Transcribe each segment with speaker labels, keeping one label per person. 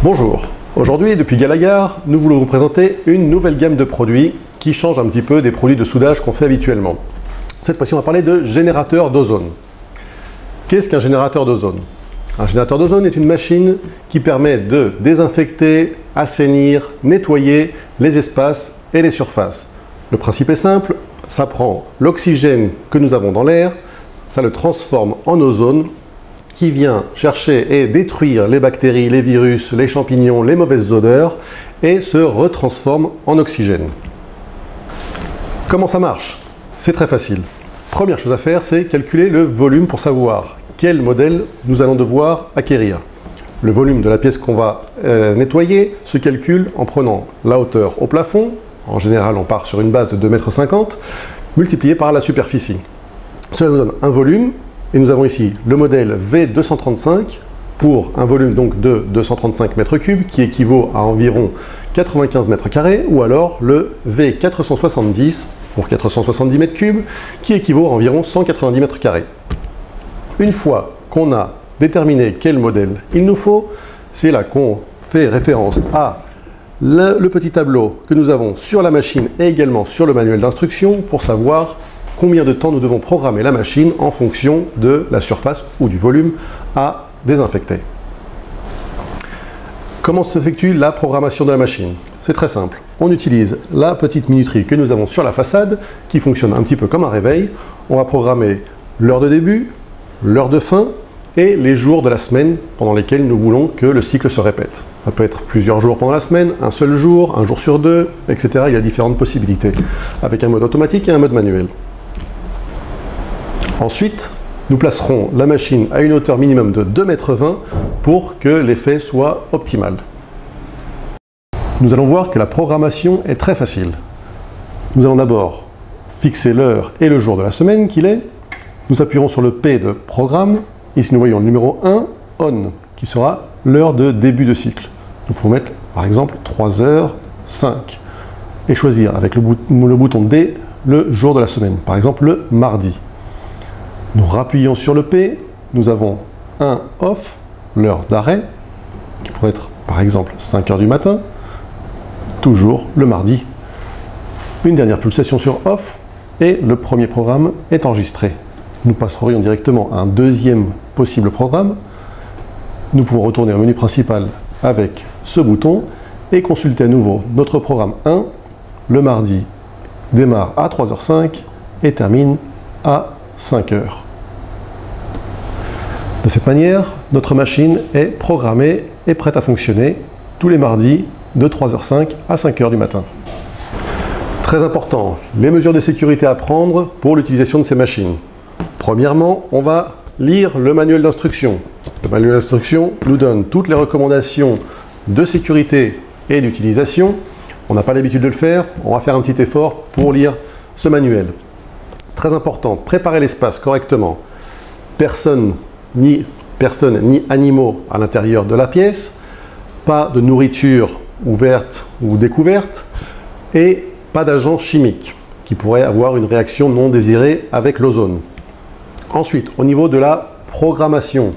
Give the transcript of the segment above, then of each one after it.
Speaker 1: Bonjour, aujourd'hui depuis Galagar, nous voulons vous présenter une nouvelle gamme de produits qui change un petit peu des produits de soudage qu'on fait habituellement. Cette fois-ci on va parler de générateur d'ozone. Qu'est-ce qu'un générateur d'ozone? Un générateur d'ozone est une machine qui permet de désinfecter, assainir, nettoyer les espaces et les surfaces. Le principe est simple, ça prend l'oxygène que nous avons dans l'air, ça le transforme en ozone qui vient chercher et détruire les bactéries, les virus, les champignons, les mauvaises odeurs et se retransforme en oxygène. Comment ça marche? C'est très facile. Première chose à faire, c'est calculer le volume pour savoir quel modèle nous allons devoir acquérir. Le volume de la pièce qu'on va nettoyer se calcule en prenant la hauteur au plafond, en général on part sur une base de 2,50 m, multiplié par la superficie. Cela nous donne un volume, et nous avons ici le modèle V235 pour un volume donc de 235 m3 qui équivaut à environ 95 m², ou alors le V470 pour 470 m3 qui équivaut à environ 190 m². Une fois qu'on a déterminé quel modèle il nous faut, c'est là qu'on fait référence à le petit tableau que nous avons sur la machine et également sur le manuel d'instruction pour savoir combien de temps nous devons programmer la machine en fonction de la surface ou du volume à désinfecter. Comment s'effectue la programmation de la machine? C'est très simple. On utilise la petite minuterie que nous avons sur la façade qui fonctionne un petit peu comme un réveil. On va programmer l'heure de début, l'heure de fin et les jours de la semaine pendant lesquels nous voulons que le cycle se répète. Ça peut être plusieurs jours pendant la semaine, un seul jour, un jour sur deux, etc. Il y a différentes possibilités, avec un mode automatique et un mode manuel. Ensuite, nous placerons la machine à une hauteur minimum de 2,20 m pour que l'effet soit optimal. Nous allons voir que la programmation est très facile. Nous allons d'abord fixer l'heure et le jour de la semaine qu'il est. Nous appuierons sur le P de programme. Ici, nous voyons le numéro 1, ON, qui sera l'heure de début de cycle. Nous pouvons mettre, par exemple, 3h05 et choisir avec le bouton D le jour de la semaine, par exemple le mardi. Nous rappuyons sur le P, nous avons un OFF, l'heure d'arrêt, qui pourrait être, par exemple, 5 h du matin, toujours le mardi. Une dernière pulsation sur OFF et le premier programme est enregistré. Nous passerions directement à un deuxième possible programme. Nous pouvons retourner au menu principal avec ce bouton et consulter à nouveau notre programme 1. Le mardi démarre à 3h05 et termine à 5 h. De cette manière, notre machine est programmée et prête à fonctionner tous les mardis de 3h05 à 5 h du matin. Très important, les mesures de sécurité à prendre pour l'utilisation de ces machines. Premièrement, on va lire le manuel d'instruction. Le manuel d'instruction nous donne toutes les recommandations de sécurité et d'utilisation. On n'a pas l'habitude de le faire, on va faire un petit effort pour lire ce manuel. Très important, préparer l'espace correctement. Personne ni animaux à l'intérieur de la pièce, pas de nourriture ouverte ou découverte et pas d'agents chimiques qui pourraient avoir une réaction non désirée avec l'ozone. Ensuite, au niveau de la programmation,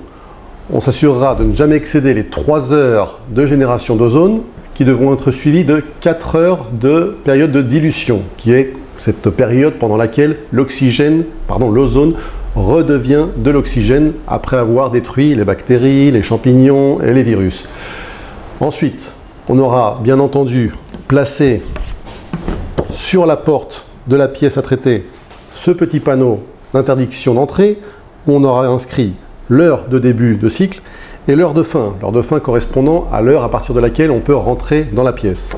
Speaker 1: on s'assurera de ne jamais excéder les 3 heures de génération d'ozone qui devront être suivies de 4 heures de période de dilution, qui est cette période pendant laquelle l'ozone redevient de l'oxygène après avoir détruit les bactéries, les champignons et les virus. Ensuite, on aura bien entendu placé sur la porte de la pièce à traiter ce petit panneau d'interdiction d'entrée où on aura inscrit l'heure de début de cycle et l'heure de fin correspondant à l'heure à partir de laquelle on peut rentrer dans la pièce.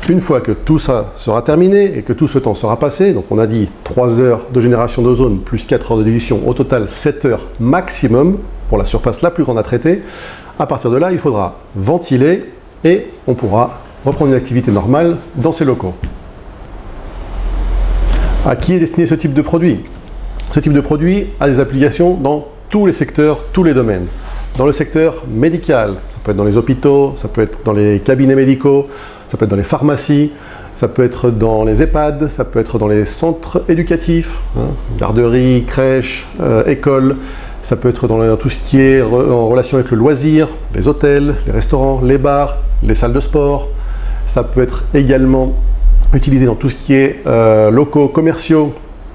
Speaker 1: Une fois que tout ça sera terminé et que tout ce temps sera passé, donc on a dit 3 heures de génération d'ozone plus 4 heures de dilution, au total 7 heures maximum pour la surface la plus grande à traiter, à partir de là il faudra ventiler et on pourra reprendre une activité normale dans ces locaux. À qui est destiné ce type de produit? Ce type de produit a des applications dans tous les secteurs, tous les domaines. Dans le secteur médical, ça peut être dans les hôpitaux, ça peut être dans les cabinets médicaux, ça peut être dans les pharmacies, ça peut être dans les EHPAD, ça peut être dans les centres éducatifs, garderies, crèches, écoles. Ça peut être dans tout ce qui est en relation avec le loisir, les hôtels, les restaurants, les bars, les salles de sport. Ça peut être également utilisé dans tout ce qui est locaux commerciaux,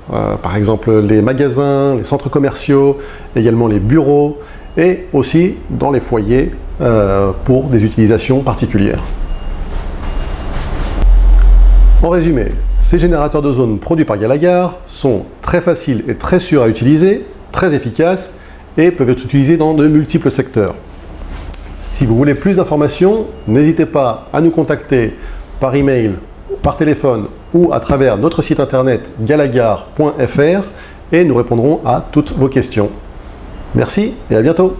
Speaker 1: par exemple les magasins, les centres commerciaux, également les bureaux, et aussi dans les foyers pour des utilisations particulières. En résumé, ces générateurs de zone produits par Galagar sont très faciles et très sûrs à utiliser, très efficaces et peuvent être utilisés dans de multiples secteurs. Si vous voulez plus d'informations, n'hésitez pas à nous contacter par email, par téléphone ou à travers notre site internet galagar.fr et nous répondrons à toutes vos questions. Merci et à bientôt.